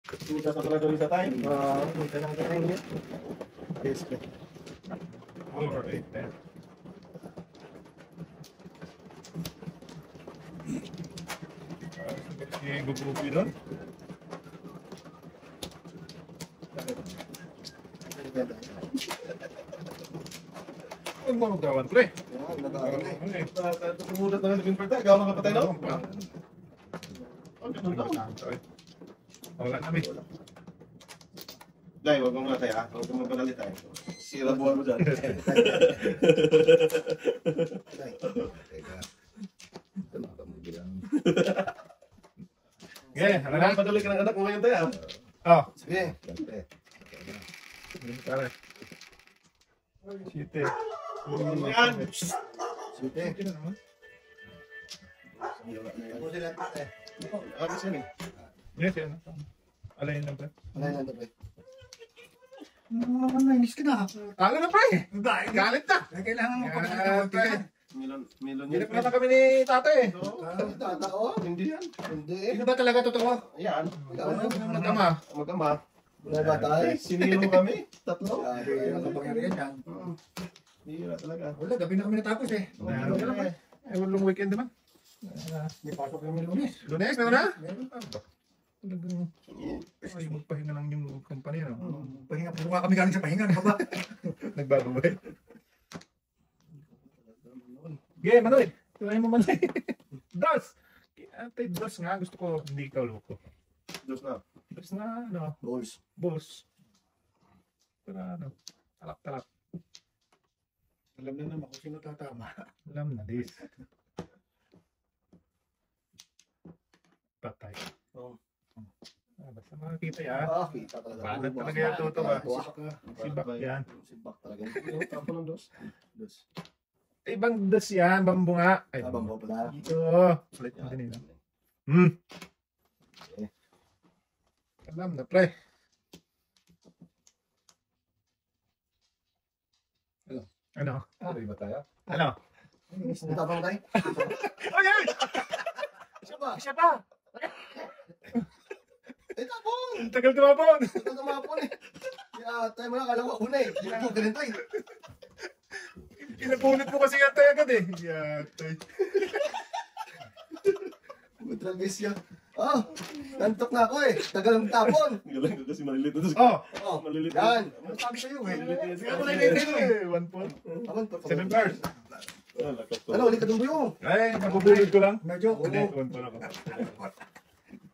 Minta sa pala sa time. Minta lang tayo niya. Yes, okay. Alright. Gugupi doon. Huwag mo maggawan, pre. Tumulat na naging parta. Gawa mga patay na. Wala namin. Dahil, huwag mong matay ha. Huwag mong panalit tayo. Sira buwan mo dyan. Okay, ano na? Padali ka ng anak mo ngayon tayo. Oh. Sige. Tara. Site. Yan. Sige. Okay na naman. Ako sila ate. Ano siya ni? Yes, yan. Alayin lang, pre. Ano lang ito, pre? Nainis ka na. Talo na, pre. Galit na. Kailangan mo pa Pre. Milon Hinap na kami ni tatay. Tatao? Hindi yan. Hindi. Sino ba talaga totoo? Yan. Magkama. Magkama. Wala ba tayo? Sinilo kami. Tatlo. Ang kapangyarihan yan. Hira talaga. Wala, gabi na kami natapos eh. Eh, walong weekend naman. May pasok kami lunes. Lunes na na? Meron pa. Talagang ay, magpahinga lang yung company, no? Pahinga po nga kami galing sa pahinga. Ano ba? Nagbago ba? Okay, Manoy. Tuloy mo, Manoy. Dos! Ate, dos nga. Gusto ko hindi ikaw loko. Diyos na. Dos na, ano, Balls. boss. Para, ano, talap-talap. Alam na naman kung sino tatama. Alam na, this. Patay. Oo. Basta makakita yan. Kita talaga. Banat talaga yung toto ba? Tuwak ka. Sibak yan. Sibak talaga. Tapo ng dos. Dos. Ibang dos yan, bambunga. Ay, Abang mo pala. ito. Ulit mo din yun. Alam na, pre. Ano? Ano ba tayo? Ano? Tabang tayo? Oh, yan! Siya ba? Siya pa! Tabang! Ang tagal tumapon! Ito tumapon eh. Kaya tayo mo na, kala ko ako na eh. Hindi ko ganito eh. Inapunit mo kasi yatay agad eh. Yatay. Good guys yan. Oh, nantok na ako eh. Tagal ng tapon. Galing ko kasi malilit na dos. Oh! Oh, Malilit. yan. Ano sabi sa'yo eh? Kaya mo na yung eh. 1 point. Aman to. 7 bars. Ano, ulit ka dun bro. Ay, nabubulod ko lang. Medyo. Hindi, 1 point ako.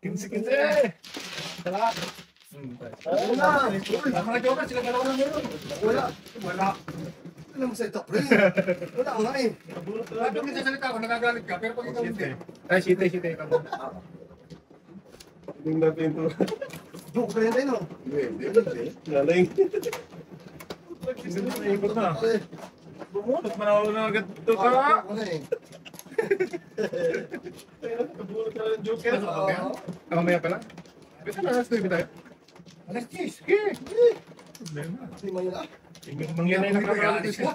15. Tara. Ano na? Ang mga joker, sila dalawa lang meron. Wala. Wala. Alam mo sa ito, pre. Wala nga eh. Lahat ng nagsasalita ako, nagagalit ka. Pero pag ikaw hindi. Ay, site. Tingnan natin ito. Joke ka yan tayo no? Hindi. Galing. Ikot na. Eh, Bumulot man ako na agad ito ka. ako na eh. Kabulot na ng joker. Mamaya pala. Kasi alas 9 tayo. Alas 10. Sige. Problema. Hindi man yun ah. Tingnan mangyan na nakakalitis ko.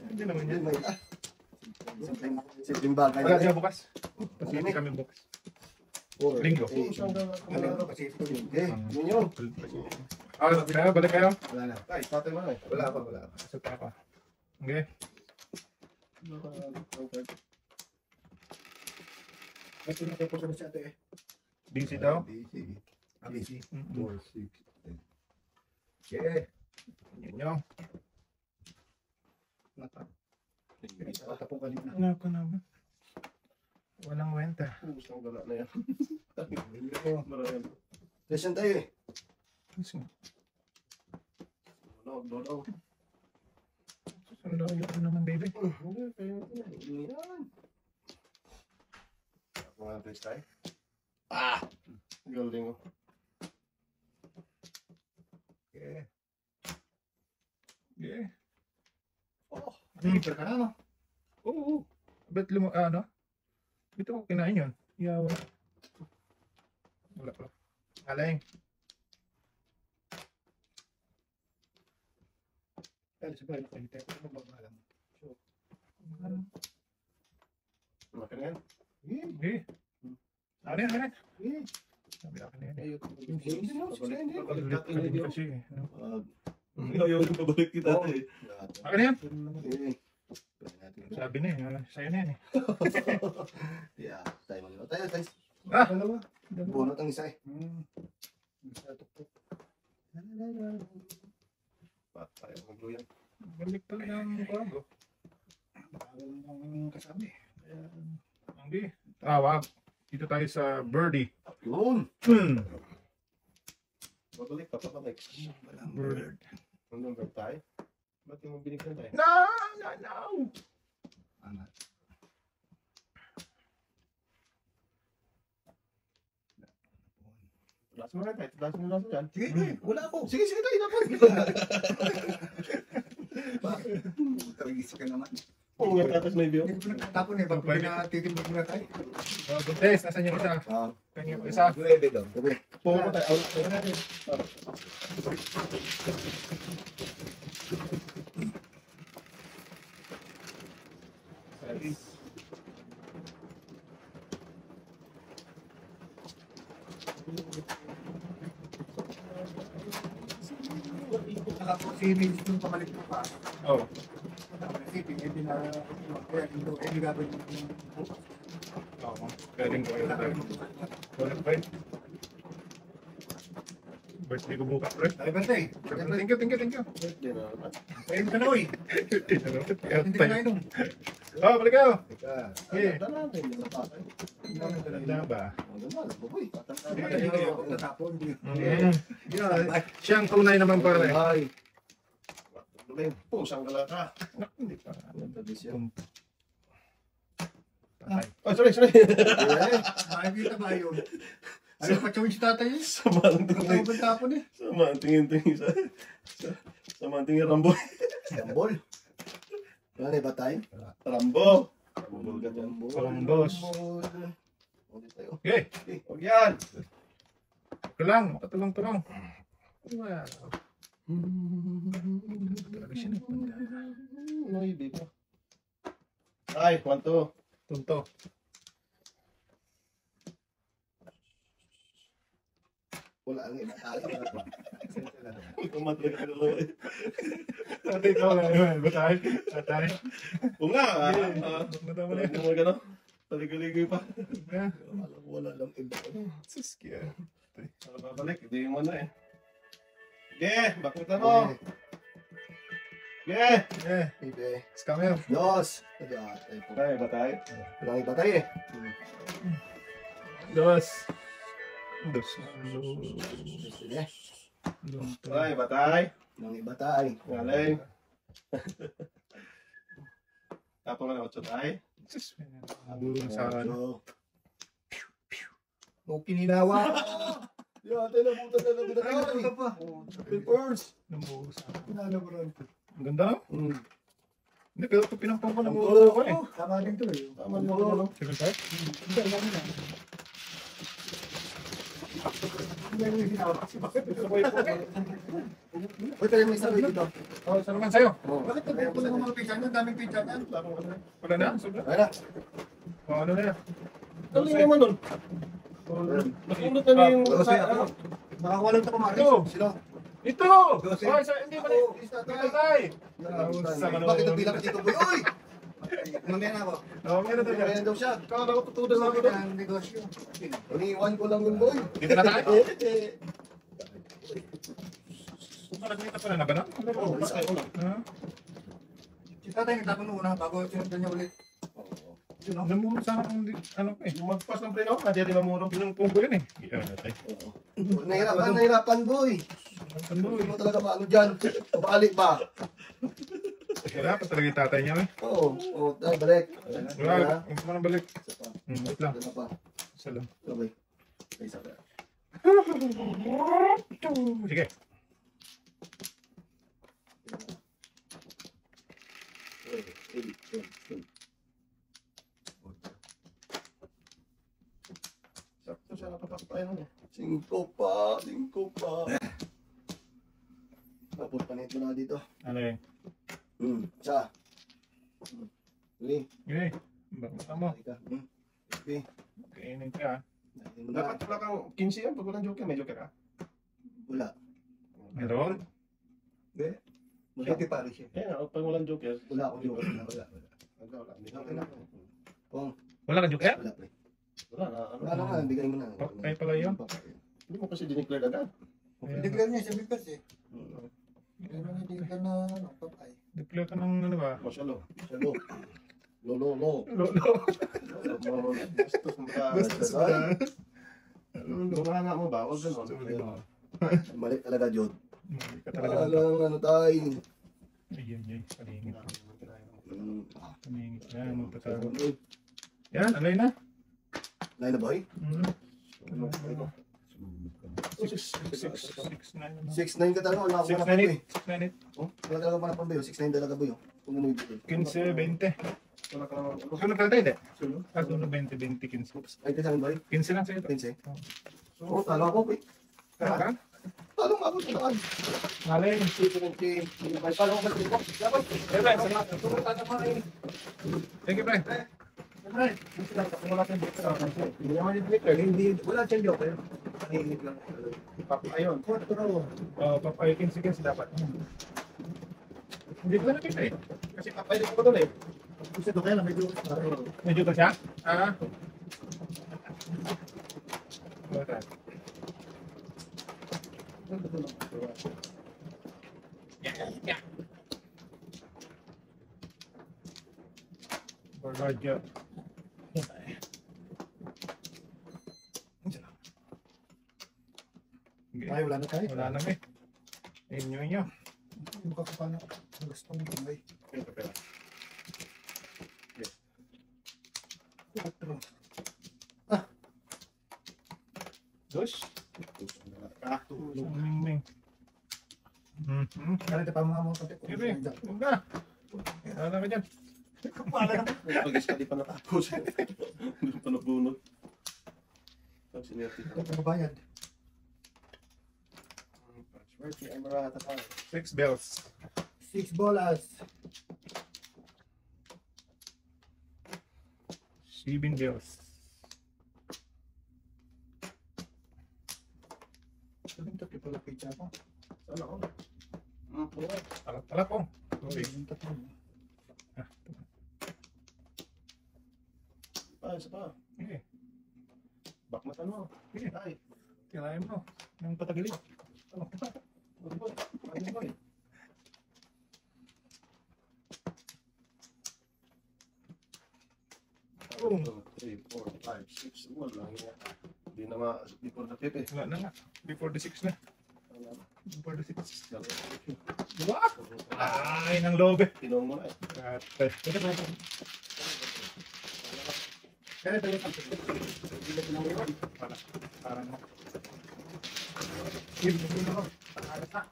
Hindi naman Hindi yan. man yun ah. Simpleng bagay. Wala siya bukas. Kasi hindi kami bukas. Linggo. Ano ba kasi ito yun? Eh, yun yun. Balik kayo. Wala na. Ay, tatay mo na eh. Wala pa, wala pa. Sa pa. Okay. Ito na kayo po sa ate eh. Busy daw. Busy. 4, 6, 10. Okay. Yan nyo. Patapong kanina. Ano ko naman? Walang wenta. Gusto kong gala na yan. Marami. Lesson tayo eh. Dodaw. Sundo yun naman, baby. Yan. Ako nga tayo tayo. Ah! Galing oh. Okay. Okay. Oh, Deliver ka na no? Oo. Ba't ano? Dito ko kinain yun. Yeah, wala. Wala pala. Aling. Kaya sa bahay, nakahintay ko. Ano ba alam? Laki na yan. Okay. Ano yan? eh. Sabi akin na yan eh. Ayun. Pabalik ka din kasi eh. No? Ayaw yung pabalik kita eh. Akin na yan. Eh. Sabi na eh. Sa'yo na yan eh. Yeah, tayo mag tayo. Ah! Dalawa. Bunot ang isa eh. Isa tuktok. Ayaw mag-blue yan. Balik talaga ang bago. Bawal ng kasama eh. Hindi. Wag. Dito tayo sa birdie. Yun. Pabalik pa, pabalik. Bird. Nandun ba tayo? Ba't yung binigyan tayo? No! Taas mo na tayo. Taas mo na dyan. Sige, wala ako. Sige, tayo dapat. Tawagis ka naman. Oo nga, tatas na yung Hindi ko nagtatapon eh. Bago pinatitimbag na tayo. Buntes, nasan yung isa? Kanya yung isa. Grabe daw. Gabi. Pumunta tayo. Out tayo natin. Si Vince nung pabalik ko pa. Oh. Kasi hindi na kaya hindi gagawin Oo. Galing ko yun tayo. Wala pa yun. Birthday ko bukas, pre. Ay, bantay. Thank you. Ayun ka na, uy. Hindi ka na inom. Oh, balik ka. Teka. Eh. Tanda natin. Natapay. Tanda ba? Maganda. Baboy. Hindi ko tatapon. Siya ang tunay naman pare. Ay. Pusang galata. Hindi pa. Tradisyon. Patay. Oh, sorry. Makikita ba yun? Ayaw pa chawin si tatay eh. Sama ang tingin. Ang tapon eh. Sama ang tingin sa... Sama ang tingin Rambo. Rambol. Ano ba tayo? Rambo. Rambo ka dyan. Columbus. Ulit tayo. Okay. Huwag yan. Ito lang. Makatulong-tulong. Wow. Talaga siya nagpunta. Noy, baby. Ay, 1, 2. Tunto. Wala ang iba tayo. Tumatlag ka na lang. Tatay ko nga. Batay. Tatay. Oo nga. Matama na Ano mo gano'n? Paligoy-ligoy pa. yan. Wala lang iba. Suskya. Ano babalik? Hindi mo na eh. Sige, bakutan mo. Sige. Ibe. Scammer. Dos. Tayo po. Tayo ba tayo? Wala ang iba tayo eh. Dos. Dos. Sige. Tayo ba tayo? Wala ang iba tayo. Galing. Tapos na 8 tayo. Sus. Naburo na sa ano. O kininawa. Yan, tayo nabutan na nabutan Ay, tayo. ito pa. Papers. Naburo sa ano. Pinalabaran. Ang ganda. Hindi, pero ito pinampang ko Oo. naburo ko eh. Tama din to eh. Tama mo. Sige tayo. Hindi, alam mo na. Hindi mo yung ginawa. Uy, tayo may sabi dito. Oh, saan naman sa'yo? Bakit ito po ng mga picture yan? Daming picture yan. Wala na? Sobra? Ay na. Oh, ano na yan? Ano yung naman nun? Nakunot na yung... Nakakuha lang ito kumaris. Ito. Sila. Ito! Oh, hindi mali. Ito tayo. Bakit ang bilang dito boy? Uy! Mamaya na ako. Oh, meron tayo. Ayan daw siya. Kala ko tutudas na ako doon. Ang negosyo. Iniwan ko lang yun boy. Dito na tayo. Nagkita pa na ba na? Oo, isa ko lang. Ha? Si tatay nagtapon nung una bago sinundan niya ulit. Namuro sana kung ano ko eh. Yung magpas ng preno, hindi rin mamurong. Pinungpong ko yun eh. Iya natin. Nahirapan boy. Hindi mo talaga paano dyan. Pabalik ba? Wala pa talaga yung tatay niya eh. Oo, tayo balik. Wala, huwag mo na balik. Wait lang. Isa pa. Isa lang. Sabay. Isa pa. Sige. Sakto siya nakapak tayo nun eh. 5 pa. Tapos panito na dito. Ano yun? Isa. Uli. Okay. Bakit mo? Ika. Okay. Kainin ka. Dapat wala kang 15 yan pag walang joker. May joker ka? Wala. Meron? Wala kay pare siya. Kaya nga, pag walang joker, Wala akong joker. Wala. wala. Okay na. Wala kang joker? Wala, pre. Wala na. Wala na nga, bigay mo na. Papay pala yun. Hindi mo kasi dineclare agad. Declare niya sa Bipers eh. Pero hindi ka na ano, papay. Declare ka ng ano ba? Masyalo. Salo. Lo. Lolo. Bastos mo ka. Bastos ba? Bumanga mo ba? Huwag ganon. Mali talaga, Jod. Mali ka talaga. Alang ano tayo. Ay. Palingit. Mm. Palingit. Yan, magtatago. Yan, alay na. Line na boy? 6-9. 6'9 ka talaga. Wala akong 6-9 panapang boy. 6-9. Wala talaga panapang boy. 6'9 talaga boy. Kung ano yung 15-20. Wala ka naman. Sunod ka tayo, hindi? Sunod 20-20, 15. Ay, sa akin boy. 15 lang sa'yo. 15. Oo, talo ako boy. Ka? Talo nga ako sa takan. Malay. Talo ako sa takan. Thank you, Brian. Wala siyang joker. Ayun. Papay 15 dapat. Hindi ko na nakita eh. Kasi papay ko doon eh. Gusto ko kaya medyo. Medyo to siya? Ah. Okay. Yeah. Barradya. Ay, wala na tayo. Wala na eh. Inyo. Yung kakapana. Gusto mo kamay. Dos. Ming. Kaya ito pa mga mga kapit. Sige, huwag na. Wala ka dyan. Pag-study pa natapos. Hindi pa nabunod. Pag sinerti ka. Ito mabayad. Patchwork, ay marata tayo. 6 bells. 6 bolas. 7 bells. Sabi ito, kipala pizza ako. Sana ako. Talak ko. Sorry. Yung tatlo. Isa pa. Okay. Bakmatan mo. Sige. Ay. Tirahin mo. Nang patagalit. Boy. Ayun boy. Boom. 3, 4, 5, 6. Wala lang yan. Hindi na before the fifth eh. Wala na nga. Before the 6 na. Wala na. Before the 6. Diba? Ay, nang lobe. Tinong mo na eh. Kate. Kaya ito yung kapit. Hindi ko na mo yun. Parang Hindi ko na ako. Alas na.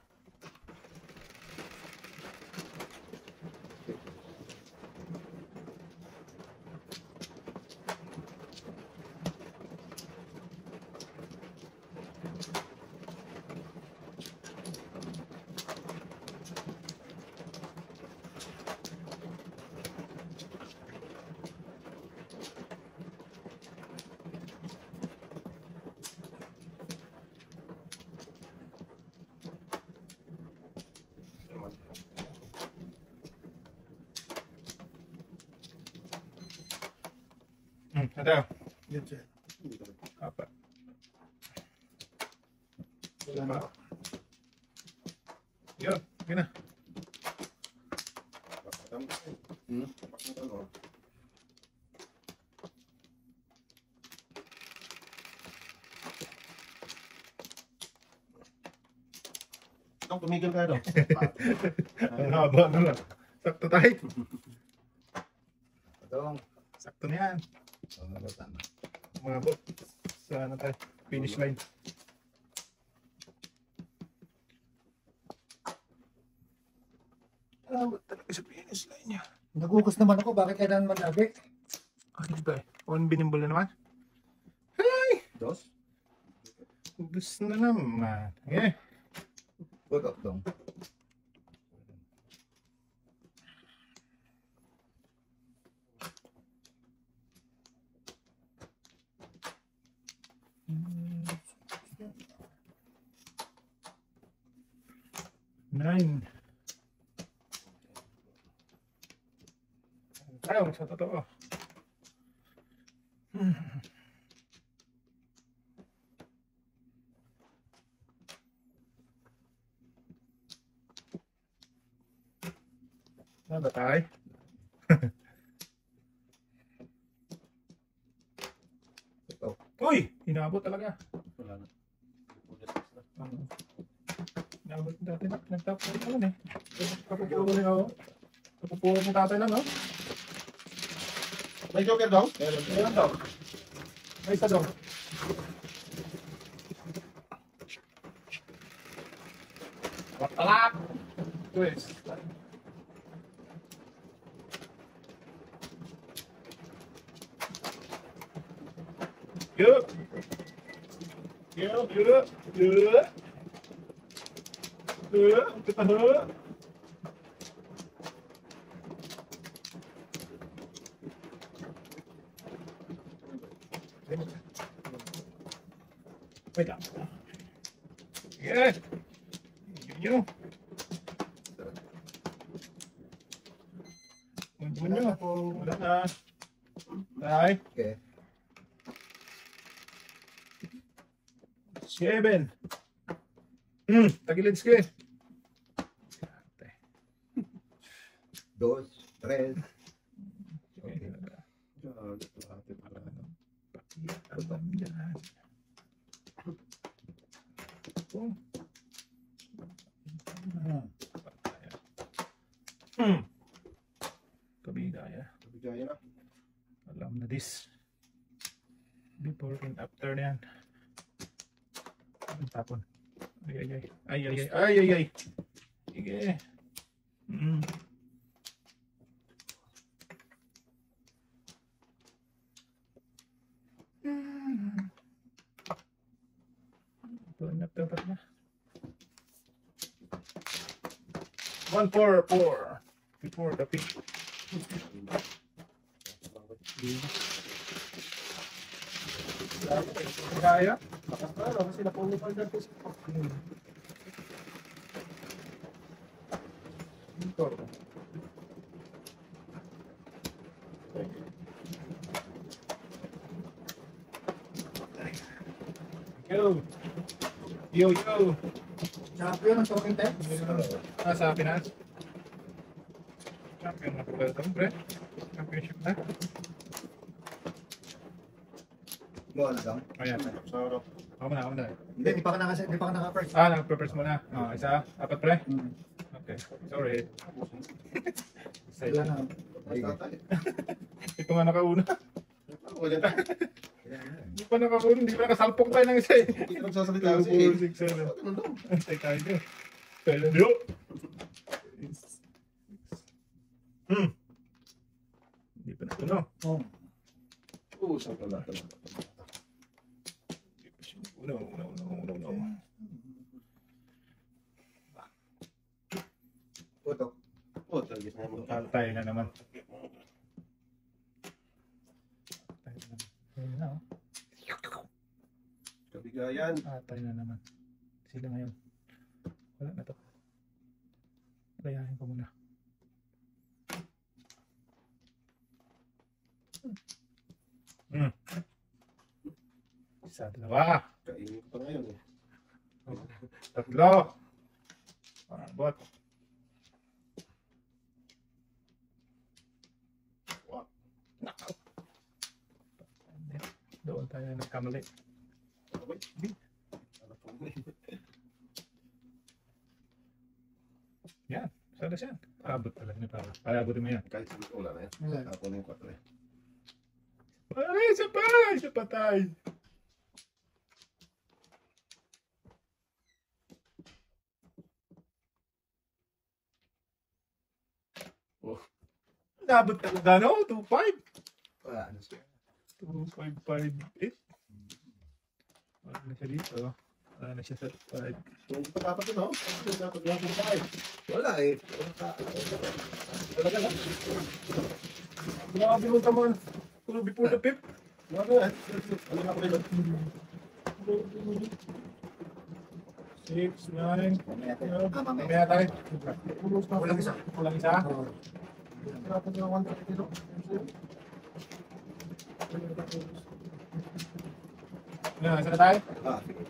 Ada. Yun siya. Apa? Wala na. Yun. Yun na. Bakmatan mo. Bakmatan mo. Ikaw, tumigil ka doon. Ang haba na lang. Sakto tayo. Dong. Sakto na yan. Umabot. Sa ano tayo? Finish line. Umabot talaga sa finish line niya. Nagugus naman ako. Bakit kaya naman lagi? Ano ba eh? One binimbol na naman? Dos? Gusto na naman. Eh. Wag up dong. 9. Tayo sa totoo. Ano ba tayo? Uy! Inabot talaga. Wala na. Inabot dati na. Nagtapos ko lang eh. Kapupuro ko niya ako. Kapupuro mo tatay lang, no? May joker daw? Meron daw. May isa daw. Talak! Twist. Yup! Yup! Yup! Yup! Yup! Kita hup! Wait up. Yeah. Yun. Wala na. Wala na. Ay. Okay. 7. Tagilid sige. 2, 3. Kabigaya. Kabigaya na. Alam na this. Before and after na yan. Tapon. Ay, ay, ay. Ay, ay, ay. Ay, ay, ay. Sige. Before and after pa na. 1, 4, 4. Before the pick. Kaya? Ano, kasi napulupal na po siya. Ito. Yo! Yo, yo! Champion ang talking time. Sa Pinas. Champion na po ito, pre. Championship na. Go na daw. Ayan. Sarap. Ako na. Hindi, di pa ka naka-first. Nag-prepares mo na. Isa, apat, pre. Okay. Sorry. Wala na. Ay, tatay. Ito nga nakauna. Wala na. Hindi pa nakauna. Hindi pa nakasalpok tayo ng isa eh. Hindi ka nagsasalita 2, kasi. 4, 6, 7. Ano daw? Antay tayo dyan. Kailan yun? Hindi pa na ito, no? Saan ka lahat? No. Putok. Oh, target na mo. Tayo na naman. Tayo na, oh. Kabigayan. Tayo na naman. Sila ngayon. Wala na to. Kayahin ko muna. Isa, dalawa. Kainin ko pa ngayon eh. Tatlo. Bot. Nakaw. Doon tayo nagkamali. Okay. Yan. Sada siya. Abot talaga ni Paro. Ayabutin mo yan. Kahit sabi ko wala na yan. Wala. Ako na yung 4 eh. Ay, isa pa tayo. Oh. Nabot talaga, no? 2-5. Wala na siya. 2-5-5-8. Wala na siya dito. Wala na siya sa 5. Hindi pa dapat yun, no? Hindi dapat yun ako tayo. Wala eh. Talaga lang. Grabe mo naman. Puro before the fifth. Ano na? Ano na ako rin? 6, 9. Mamaya. Mamaya tayo. Walang isa. Kulang isa. Oo. Dapat na 130 kilo. Yan, isa na tayo. Ah, sige.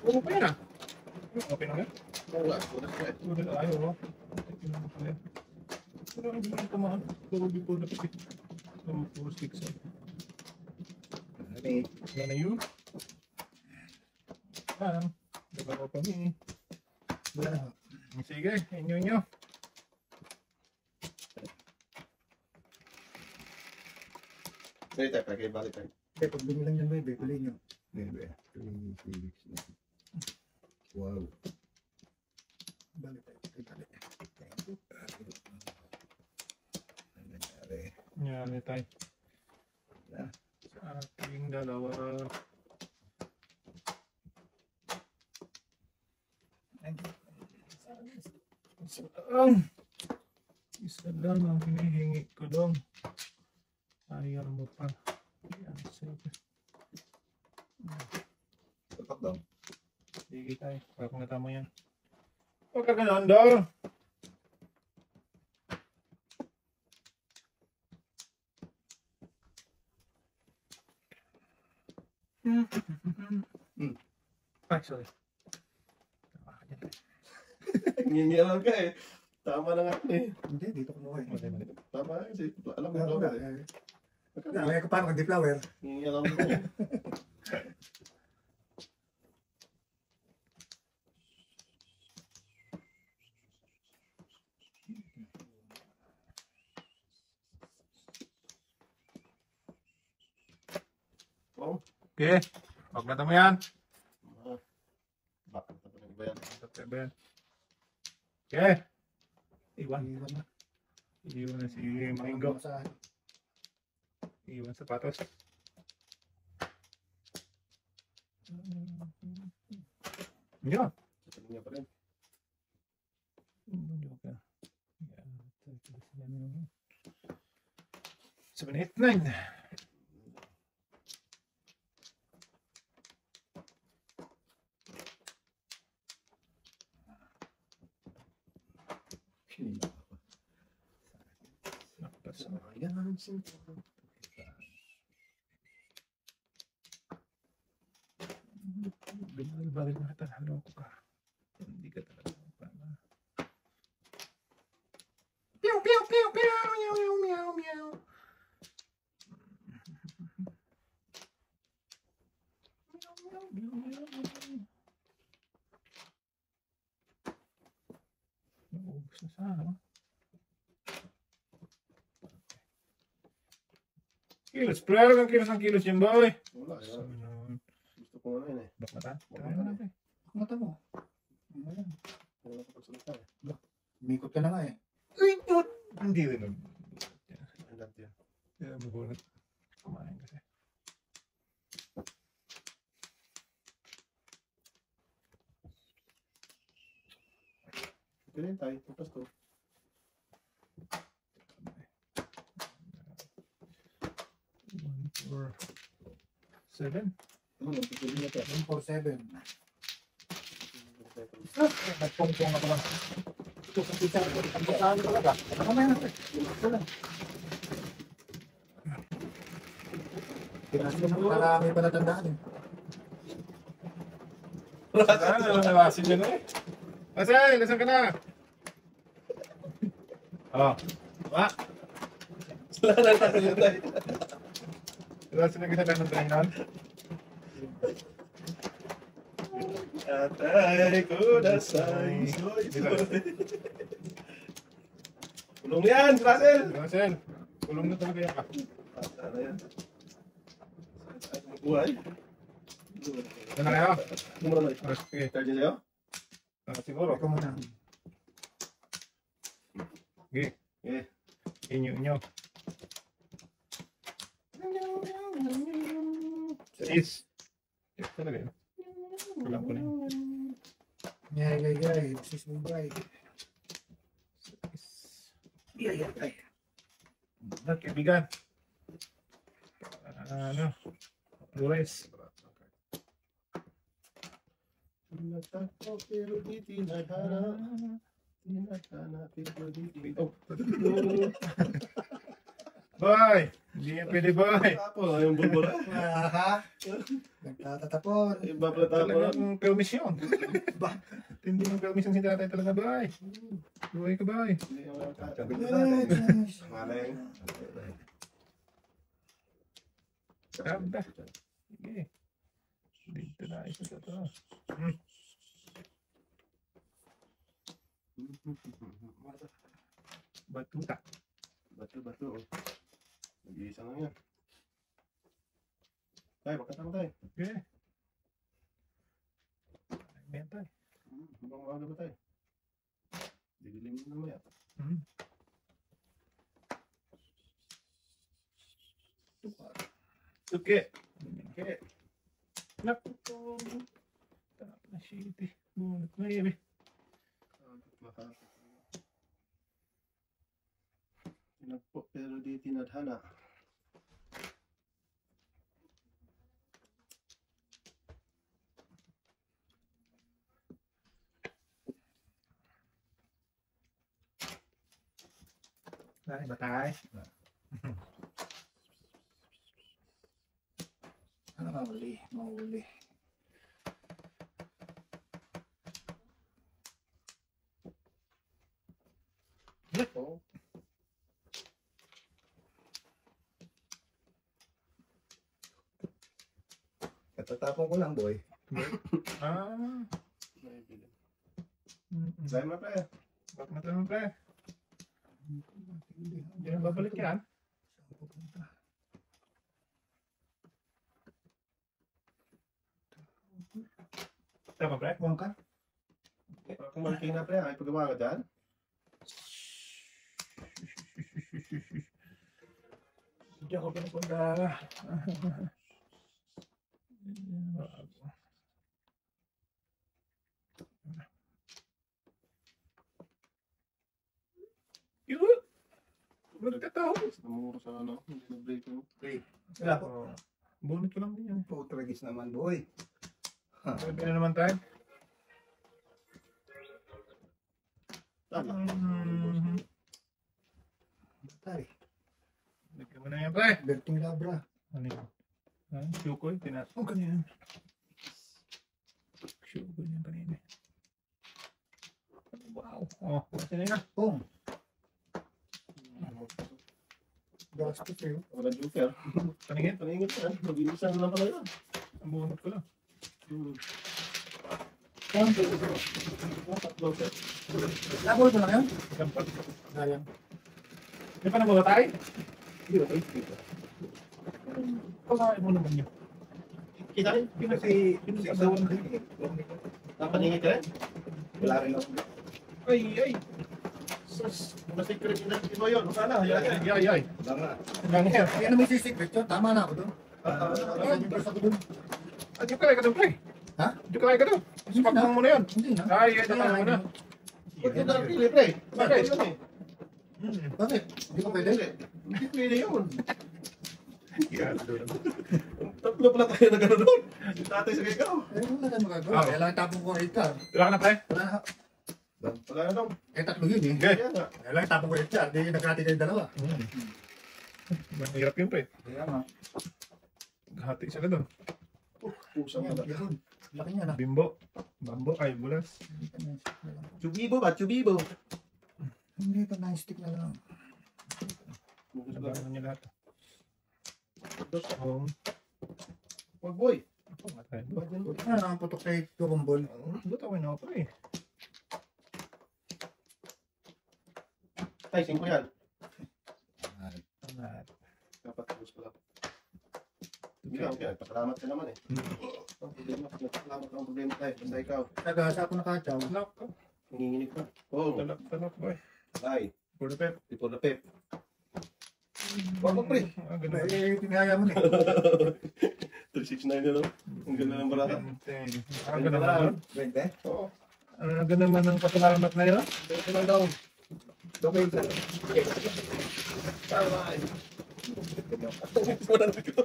Oo pa yan ah. Okay na nga. Wala, wala siya eh. Sudah na tayo. Oh. Pero hindi ko tumaan. Pero di po napit. 4, 6. Yan na yun. Yan. Dapat ko pa ni. Sige, inyo. Sige tayo, balik tayo. Eh, pag binilang yan, may bibili nyo. Wow. Balik tayo. Balik. Yan, tayo. Sa ating dalawa. Isa lang ang hinihingi ko dong. Ayaw mo pa. Yan, sige. Tapak daw. Sige tayo. Parang natama yan. Huwag ka ganun, Dor. Ay, sorry. Ngingiral ka eh. Tama na nga eh. Hindi, dito kumuha eh. Mali. Tama kasi alam mo Wala, flower wala. eh. Kaya ko paano kung di flower? Ngingiral ko eh. Oh, Okay. Huwag natama yan. bakit na ba yan? Okay. Iwan. Iwan na. Iwan na si Maringo. Sa Iwan sapatos. Yan. Sabi niya pa rin. 7, 8, 9. Ayan, simple. Binal-balik na kita. Haloko ka. Hindi ka talaga magpama. Pew, pew, pew, pew, meow, meow, meow, meow. Naubos na sana. Kilos, pero kang kilos ang kilos yun, boy. Wala, So, yan. Gusto ko nga yun eh. bak mata? Bak Tayo mata. natin. mata mo. Ayan. Wala ko pagsalita eh. Umikot ka na nga eh. Uy, yun! Hindi rin. Ang dati yan. Kaya magulat. Kumain kasi. Ganyan tayo, tupas to. 1, 4, 7. Pipili niya to. 147. Nagpongpong ako lang. Ito sa pizza. Ang saan talaga. Mamaya na. Ito lang. Pinasok mo para may palatandaan eh. Nalasin dyan eh. Masay, lasan ka na. Oh. Ma. Wala na tayo tayo. Lasin na kita ng trainan. Atay kudasay. Soy, soy. Tulong yan, Russell! Russell, kulong na talaga yan ka. Ano yan? Buhay? Ano na kayo? Mura na. Okay. Charge sa'yo? Siguro. Ikaw muna. Okay. Eh. Inyo. Sis. Yes, talaga yun. Kulang ko na yun. Yay. Sis mo ba eh. Yay. Kaibigan. Ano? Luis. Tinatakbo pero di tinadhana. Tinadhana pero di tinadhana. Boy! Hindi yan pwede, boy. Tapo, yung bulbul. Ha? Nagtatatapon. Iba pala tapo. Talagang permisyon. Hindi mo permisyon si tatay talaga, boy. Buhay ka, boy. Hindi ako nakakatabi. Yes. Maleng. Sabda. Sige. Dito na isa sa to. Batuta. Bato. Nag-iisa lang yan. Tay, magkatama tayo. Okay. Ayan tayo. Hanggang maaga ba tayo? Didilim mo naman yan. Okay. Okay. Naku po. Tap na shit eh. Bunot na yun eh. Tinagpo pero di tinadhana. Tay, batay. Ano mahuli? Mahuli. Oh. Katatapon ko lang, boy. Ah. Naibigan. Mm-mm. Dahil na pre. Bak na tayo, pre. Hindi na babalik yan. Saan pupunta? Tama, pre. Buwan ka? Kung malking na pre, ay paggawa ka dyan. Hindi ako pinapunta. Yun! Magtatapos. Namuro sa ano, hindi na-break mo. Wala po. Bonus ko lang din yan. Putragis naman, boy. Sabi na naman tayo. Tama. Tay. Lagyan mo na yan, pre. Berting Labra. Ano yun? Ah, Shukoy, tinatong ka niyan. Shukoy niyan kanina. Wow. Oh, kasi na yun. Pong. Gastos eh. Wala joker. Paningin. Paningin ka. Mag-iisan lang pala yun. Ang bunot ko lang. Tatlo sir. Labol ko lang yun? Gampat. Sayang. Di pa nabuha tayo? Hindi ba tayo? Pagkain mo naman yun. Kita rin. Kasi asawa ng dali. Napaningin ka rin? Wala rin ako. Ay. Sus, ma-secret identity mo yun. Sana, hayaan yan. Ay. Tama. Lang yan. Kaya naman si secret yun. Tama na ako doon. Yung verse ako doon. Ah, di ka lang ka doon, pre. Ha? Di ka lang ka doon. Sapagpang mo na yun. Hindi na. Ay, ito ka mo na. Ba't yun napili, pre? Bakit yun eh? Bakit? Hindi ko pwede. Hindi pwede yun. Yan, doon. Tatlo pala tayo na gano'n doon. Yung tatay sa ikaw. Eh, wala tayong magagawa. Ah. Kaya lang tapong ko ang HR. Wala ka na, pre? Wala na. Wala na daw. Eh, tatlo yun eh. Okay. Kaya nga. Kaya lang tapong ko ang HR. Di nagkati kayo dalawa. Mahirap yun, pre. Kaya nga. Hati siya ka doon. Pusang Yan, pala. yun. Laki niya na. Bimbo. Bambo. Ay, bulas. Chubibo ba? Chubibo. Hindi pa na-stick na lang. Nabangan niya lahat. Oh. Wag boy. Ako, matay. Ano nakaputok sa tukumbol? Ba't ako na, pre? Tay, 5 yan. Lahat. Dapat tapos pala. Hindi lang, kaya pasalamat ka naman eh. Ang problema, pasalamat ka ang problema tayo. Basta ikaw, Nagasa ako nakataw. Nako. nanginginig ka. Oo, Talak, boy. tay, For the pep. tipo na pep. Wag mo pre. Ah, ganun. Eh, tinaya mo na eh. 369 na lang. Ang ganda ng barata. Ah, ganun naman. Bente? Oo. Ah, ganun naman ang pasalamat na yun. Ito lang daw. Okay, sir. Bye-bye. Wala na ito.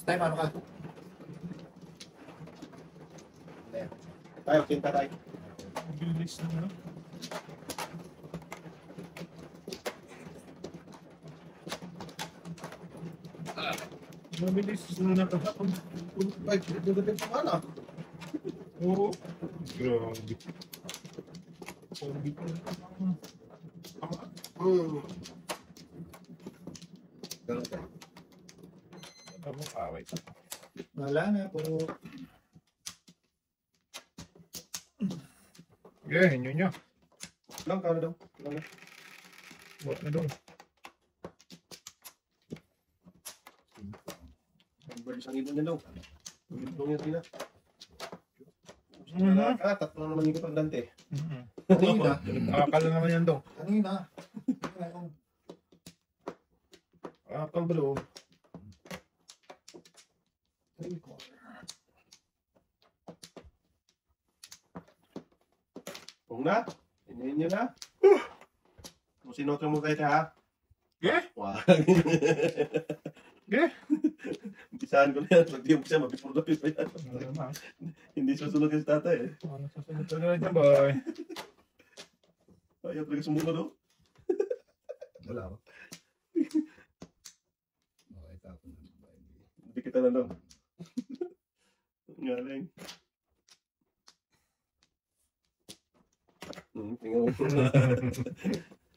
Tayo, paano ka? Tayo, kinta tayo. Bilis na ano. Mabilis na nakahapon. Ay, dudupin pa na. Oo. Grabe. Grabe ko. Tama. Ano mo kaway? Wala na, puro Okay, nyo. Lang, kano daw? Lang. Wala na doon. Birds ang ibon niya daw. Ibon niya tina. Mhm. Tatlo na naman yung pagdante. kanina. Akal na naman yan daw. Kanina. Akal ba daw? Kung na, hinihin niyo na. Kung sinotro mo kayo ha. Okay? Wag. Okay? Umpisahan ko na yan. Pag di umpisa, mapipurdapi pa yan. Wala naman. Hindi susunod yung tatay eh. Ano sasunod talaga dyan, boy? Ayaw talaga sumunod oh. Wala ako. Okay, tapon na. Hindi kita na lang. Ngaling. Tingnan mo.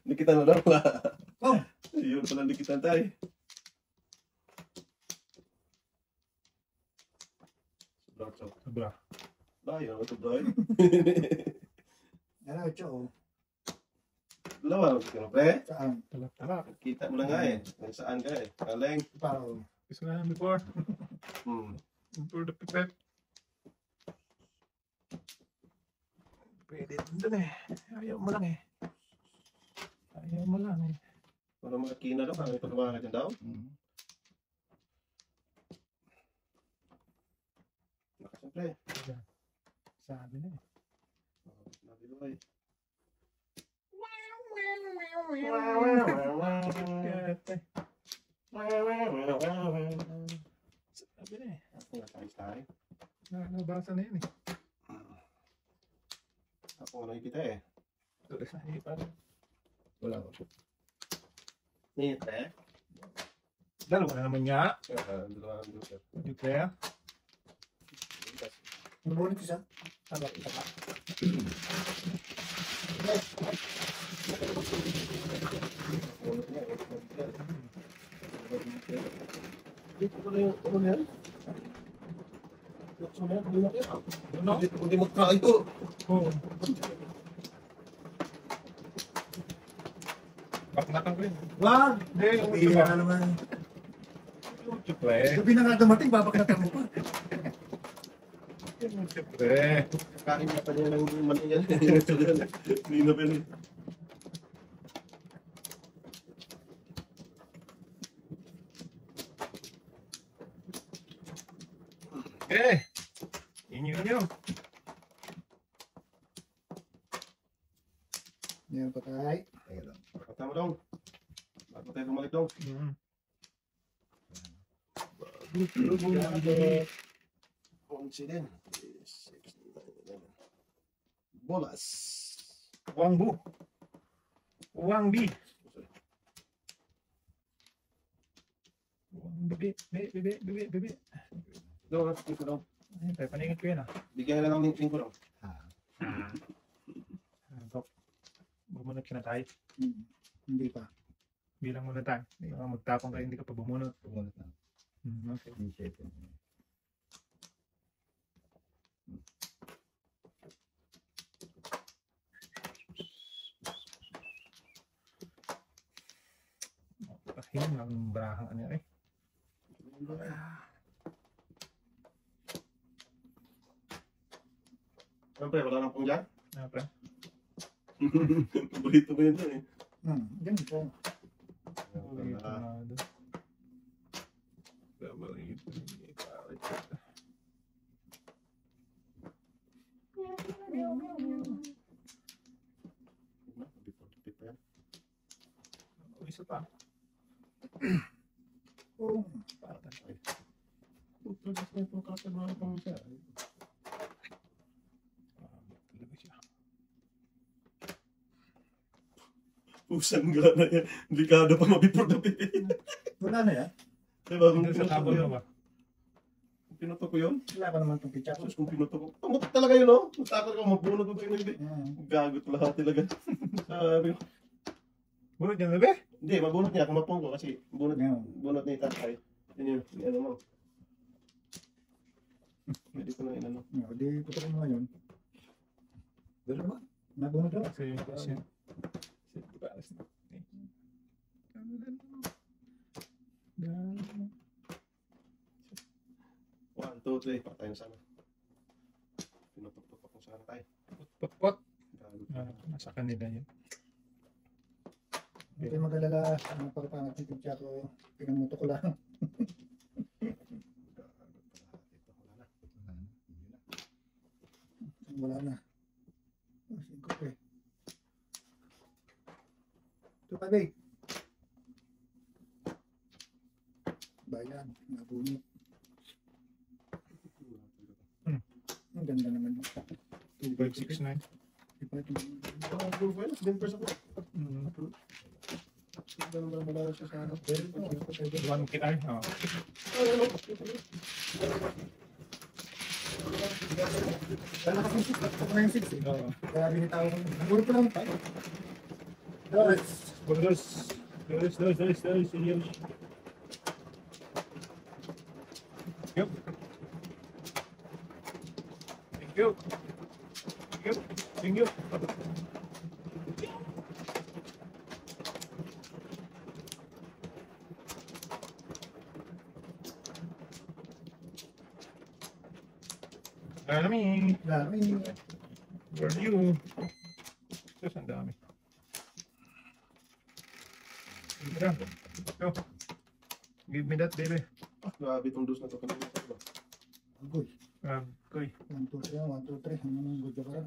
Hindi kita na lang. Oh. Yun pala hindi kita tayo. Sobra. Bayo, ito bro. Ano, Cho? Dalawa, ano pre? Saan? Talak. Kita mo na nga eh. Kung saan ka eh. Kaleng. Parang, Gusto na yan before. Hmm. Before the pipet. Pwede doon eh. Ayaw mo lang eh. Ayaw mo lang eh. Para makakina daw, kami pagawa ka dyan daw. Siyempre. Sabi na eh. Nabiloy. Sabi na eh. Tayo. Nabasa na yun eh. Ako ano kita eh. Wala ako. Nita eh. Dalawa na naman nga. Dalawa ang duper. Di kaya? nabulit ko siya. Dito ko na yung ano na yan. Ano? Hindi magkain to. Oo. Baknakan ko yun. Wag! Hindi, Bihira na naman. Siyempre. Gabi na nga dumating, babaknatan mo pa. Siyempre. Kain na pa niya ng mani yan. Hindi na pala. Eh! Inyo. Yan pa tayo. Teka lang. Pakata mo daw. Bago tayo bumalik daw. Coincident. Bolas. Wangbu. Wangbi. Bibi. Daw, natin ko daw. Ayun, tayo paningin ko yan ah. Bigyan na lang ng link ko daw. Bumunot ka na tayo. Hindi pa. Bilang muna tayo. Hindi ka magtapang kayo, hindi ka pa bumunot. Pumunot na. Okay. Initiate. Pahin ang brahang ano eh. Siyempre, wala nang pong dyan. Ano pa? Paborito mo yun dyan eh. Ganito. Isa pa. Oh. Para tayo. Puto, gusto nito kakagawa ko siya. Talaga siya. Pusang gana yan. Delikado pa mabipor na pipi. Wala na yan. Diba, kung Ito sa pinuto ko tabon yun. mo ba? Kung pinuto ko yun. Wala pa naman itong pitcha. Tapos kung pinuto ko. Tumutok talaga yun, no? Natakot ko, magbunod ko kayo hindi. Gagot lahat talaga. Sabi ko, Bunod niya na ba? hindi, mabunot niya. Kumapong ko kasi bunot, Ngayon. bunot ni tatay. Yun yun, ano mo. Pwede ko na inano. Di putok mo ngayon. Pero naman. Nabunod daw. Kasi kasi One, two, three. Patay na sana. Pinutok-tok kung sana tayo. pot. Gagot. Nasa kanila yun. Hindi kayo mag-alala. Ang pagpangat ng pitcha ko. Pinamuto ko lang. Wala na. Oh, 5 eh. 258. Bayan. Nabunot. Ang ganda naman. 2569. Iba ito. Well, dimpers ako. Mm. Ganda naman wala siya sa ano. Pero ito. 1 kit ay. Oh. Kaya nakasisip. Ako na yung 6 eh. Oo. Kaya binitaw ko. Puro ko lang 5. Dos. Dos. Yup. Thank you. Thank you. Dami. Dami. Where are you? Diyos, ang dami. Tara. Go. Give me that, baby. Ah, grabe itong dos na to. Kanina pa ba? Agoy. Koy. 1, 2, 3. 1, 2, 3. Ano nang good ka pa?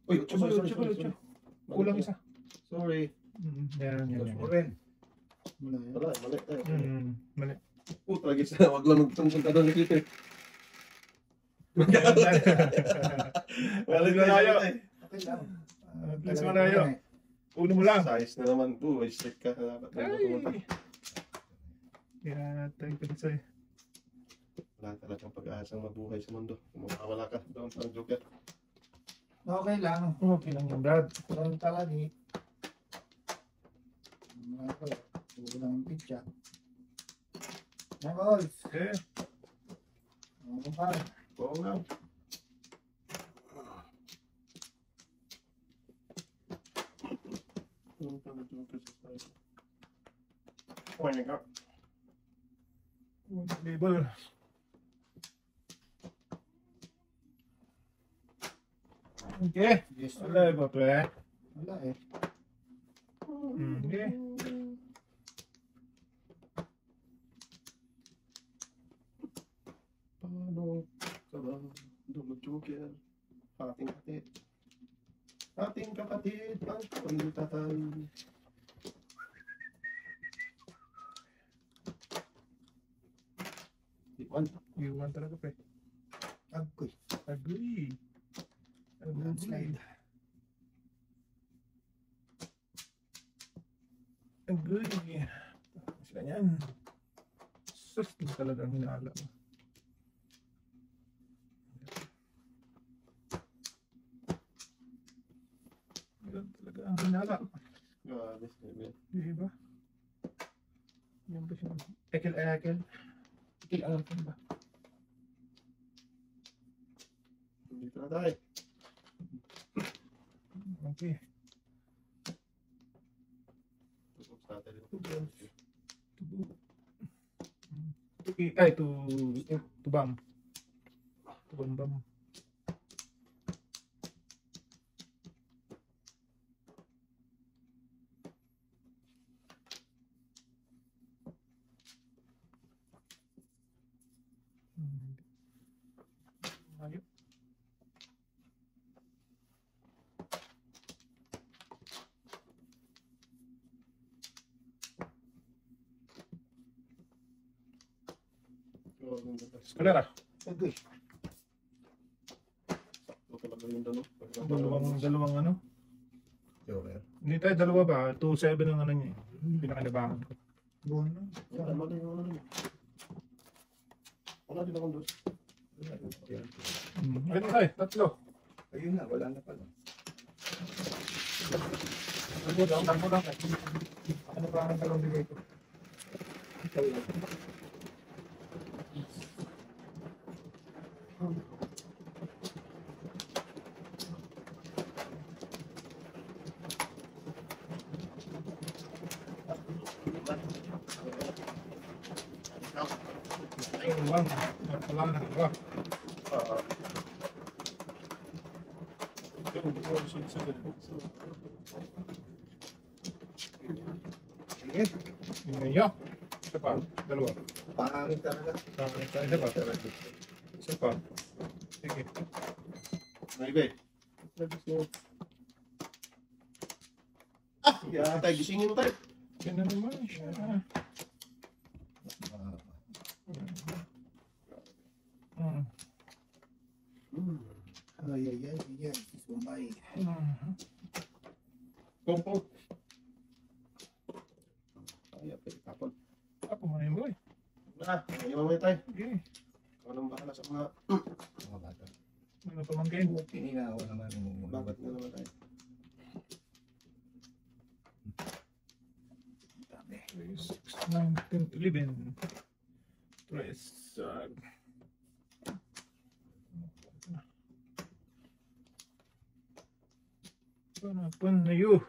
Uy, Sorry. Kulang isa. Sorry. Yan. Oren. Wala yan. Wala, mali tayo. Mali. Puta, lagi sa wag lang magtungkol ka doon ni Clipper. Wala Malayo. Okay lang. Please, malayo. Uno mo lang. Size na naman. Ay, stick ka. Dapat na pumunta. Kaya tayo pa sa'yo. Wala talagang pag-aasang mabuhay sa mundo. Kung mawawala ka, doon parang joker. Okay lang. Okay lang yan, Brad. Pero talagi. Mga ko. Huwag lang ang pitcha. Mga boys. Okay. Mga kumpara. Oo nga. Oh my God. Label. Okay. Yes, sir. Wala ba, pre? Wala eh. Okay. Paano ka ba dumag-joker? Ating kapatid. Ating kapatid, ang pagtatay. Iwan. Iwan talaga, pre. Agoy. Agree. Landslide. Agree. Sila yan. Sus, ito talagang hinala mo. Yan talaga ang hinala. Grabe, Steven. Diba? Yan ba siya? Ekel. Ekel ba? Dito na tayo. Okay. Tutok sa atin. Ay, to bam. To bam. Ayun. Eskalera. Okay. Ito talaga yung dano. Dalawang ano. Joker. Hindi tayo dalawa ba? 2.7 ang ano niya. Pinakalabangan ko. Buwan na. Wala din yung ano din. Wala din akong dos. Ayun tayo, tatlo. Ayun na, wala na pala. Takbo lang. Ano pa ang talong bigay ko? Ikaw lang. Ayun lang. Wala na. Wala. Sige. Yun na yun. Isa pa. Dalawa. Pangangit talaga. Isa pa. Isa pa. Sige. Naibe. Ah! Yeah, tayo. Gisingin mo tayo. Yan na naman siya. Ay, ay, ay, ay. Sumay. Kompo. Ay, apay. Tapon. Ako mga yung boy. Na, ngayon mamaya tayo. Okay. Anong bahala sa mga Mga bata. Ano pamangkin? Pininawa naman yung babat na naman tayo. dami. 6, 9, 10, 11. Tres. Panapan na yun.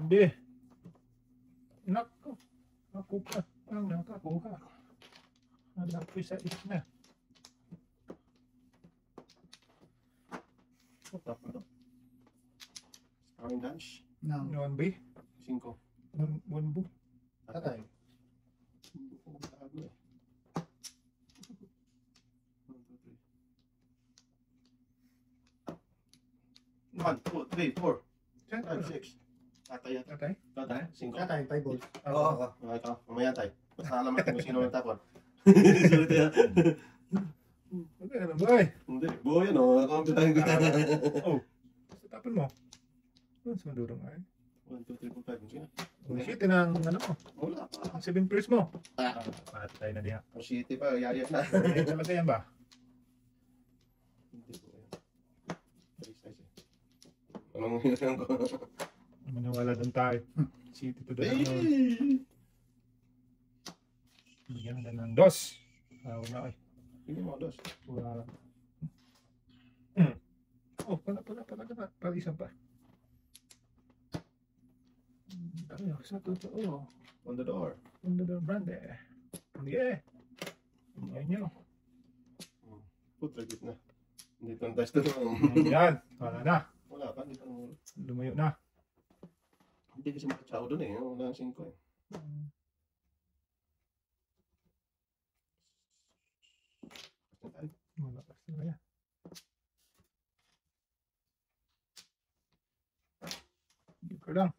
Hindi. Naku. Ako pa ang nakakuha. Anak ko sa isna. Tapos ito. Starring lunch. Nang. Noon ba? 5. One book. Tatay. One, two, three, 4, 5, 6. Tatay yata. Tatay? Tatay, 5. Tatay, 5 balls. Oo. Okay, ito. Mamaya tayo. Basta alam natin kung sino ang tapon. Okay, ano ba eh? Hindi. Buhay yan o. Ako ang pinagin ko. Oh. Sa tapon mo. Ano sa madurong ay? 1, 2, 3, 4, 5. Sino? Ang shit ng ano mo. Wala pa. Ang 7 first mo. Ah. Patay na diha. Ang city pa. Yayas na. Ay, talaga yan ba? Hindi po yan. Size eh. Anong hinasang ko? Maniwala doon tayo. City to the ano. Hey! Bigyan na ng dos. Wala ay. Hindi mo, dos. Wala lang. Oh, pala isa pa. Tayo, sa totoo. On the door. Under the brand eh. Yeah. Ayan nyo. Putra, gitna. Hindi itong test na. Ayan. Wala na. Wala pa. Hindi pa nang Lumayo na. hindi kasi makatsao doon eh. Wala ang 5 eh. Wala pa sila yan. Joker lang.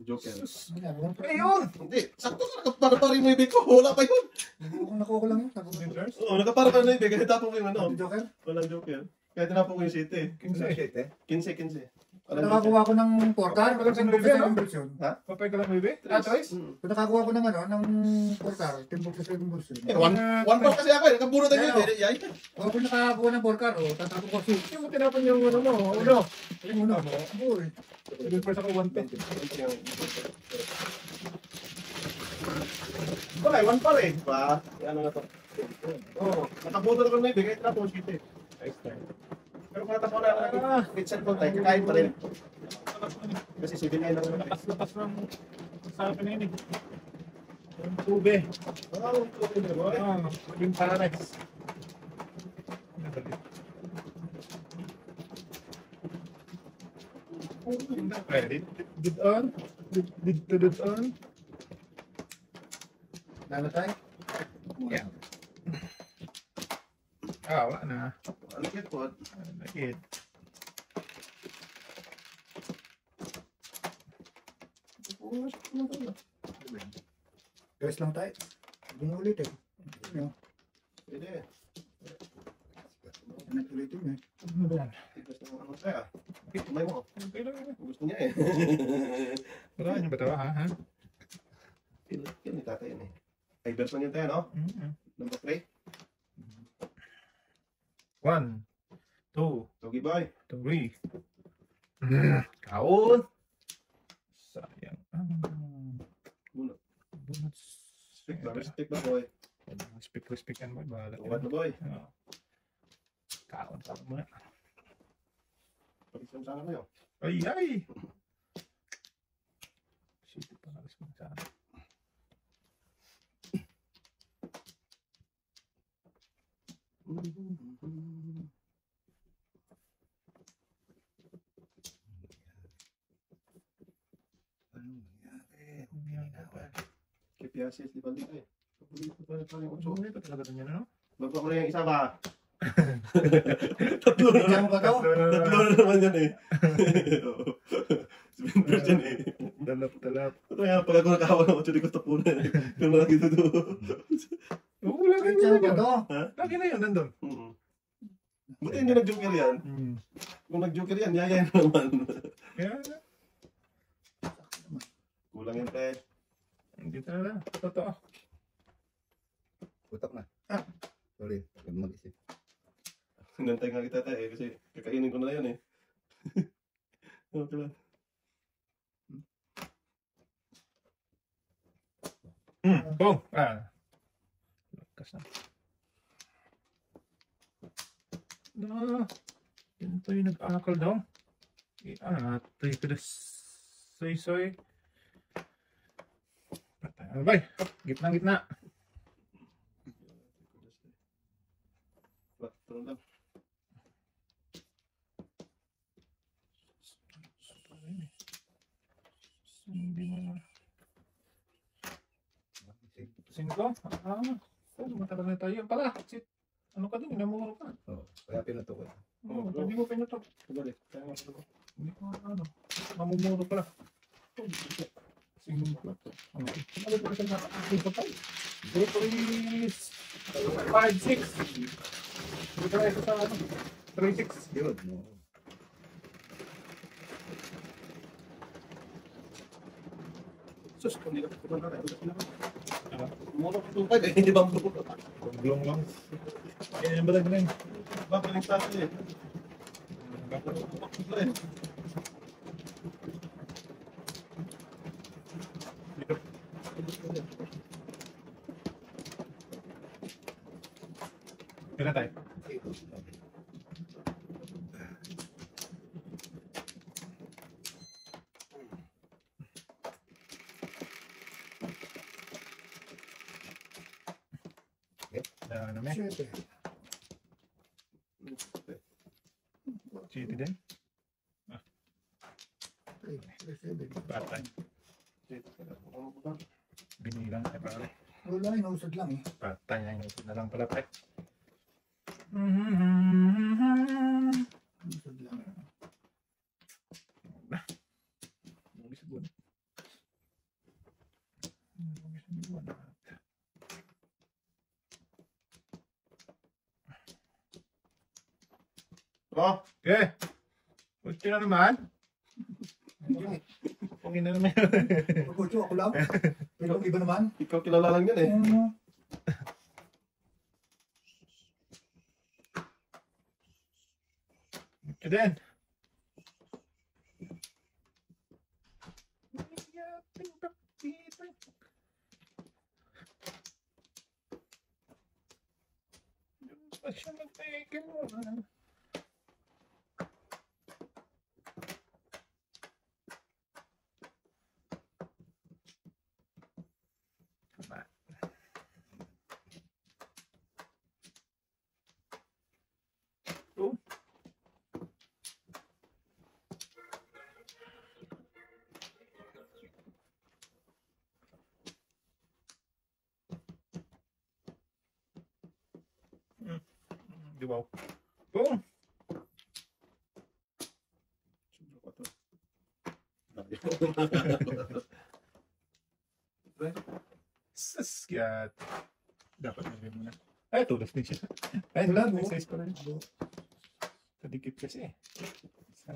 Joker. Ayun! Hindi. Sakto ka nakapara pa rin mo ibig ko. Wala pa yun. Nakuha ko lang yun. Ventures? Oo, nakapara pa rin mo ibig. Kahit tapos mo yung ano. Joker? Walang joker. Kahit tinapos ko yung city. Kinsay. 15. Walang Nakakuha ko ng portal. Timbok sa second version. Papay ka lang, baby? Ah, Trace? Nakakuha ko ng ano, ng portal. Timbok sa second version. One pa kasi ako eh. Nakabunot ang yun eh. Yay. O kung nakakuha ng portal, tatapos ko si. Hindi mo tinapon yung ano mo. Uno. Yung una mo. Uy. Good first ako 1 pen. Bakay, one pa rin. Ba? Ano na to? Oo. Nakabunot ako na ibig. Kahit tinapos yung city. Nice time. Pero kung natapos na with cellphone tayo, kakain pa rin. Kasi 7 na yun. Lapas ng sa akin na yun eh. Yung tube. Oo, okay na ba? Yung paradise. Did on? Did on? Lalo tayo. Yeah. Ah, wala na. Ano kaya po? Nakit. Guys lang tayo. Hindi na ulit eh. Pwede. Ano ulitin eh. Ano ba yan? Tigas na ano tayo. May mo. Okay lang. Gusto niya eh. Wala niyo ba ito, ha? Yan ni tatay yan eh. Ay, version yun tayo, no? Number 3. 1, 2, Togi boy. 3. Kaon. Sayang. Bunot. Bunot. Respect ba boy? Respect yan boy. Bahala. Tawad na boy. Oo. Kaon muna. Pag-isam sana kayo. Ay! Sige pa nga sa sana. KPRCS, di ba dito eh? Papulit pa rin yung So, 8. ito talaga din yan, ano? Bago mo na yung isa ba? Diyan mo ba to? Tatlo na naman yan eh. Spender dyan eh. Dalap. Kaya pag ako nakawa ng 8, di ko tapunan eh. Yung mga gito doon. Oo, lagi na Diyan mo ba yun. to? Lagi na yun, nandun. Buti hindi nag-joker yan. Kung nag-joker yan, yayayin naman. Kaya, Kulang yan, pre. hindi talaga. Totoo. Putak na. Sorry, huwag mag-isip. Sinantay nga kita tayo eh, kasi kakainin ko na yan eh. Okay lang. Bong! Lakas na. Yun to yung nag-akal daw. Ito'y ko soy. Ano ba? Gitna. Patro lang. Hindi mo. 5? Matagal na tayo. Pala, ano ka din, namuro ka. Kaya pinutok ko. Hindi mo pinutok. Balik. Kaya nga pala. Hindi ko mamumuro pala. Single plot. Ano ba kasi nakakakil pa tayo? 3, 5, 6. Dito tayo sa 3, 6. Yun. Sus, kung hindi ka pupunta tayo. Muna ko itong tayo eh. Hindi ba mo? Gulong lang. Kaya yung balag na yun. Bakaling sa akin eh. Kailan tayo? Ano may? City din? Batay. Binilang tayo pare. Wala, inausad lang eh. Patay na yun. Na lang pala tayo. Inausad lang. Muli sa buwan. Oh, Okay. Kutsi na naman. Pungin na naman. Pagkutso ako lang. Pero ang iba naman. ikaw kilala lang yan eh. Kutsi din. Pa siya mag-take mo. Di wow. Boom! Sus, kaya dapat nalagay mo na. Ay, tulos din siya. Ay, wala. May size pa rin. Kadikit kasi. Sa,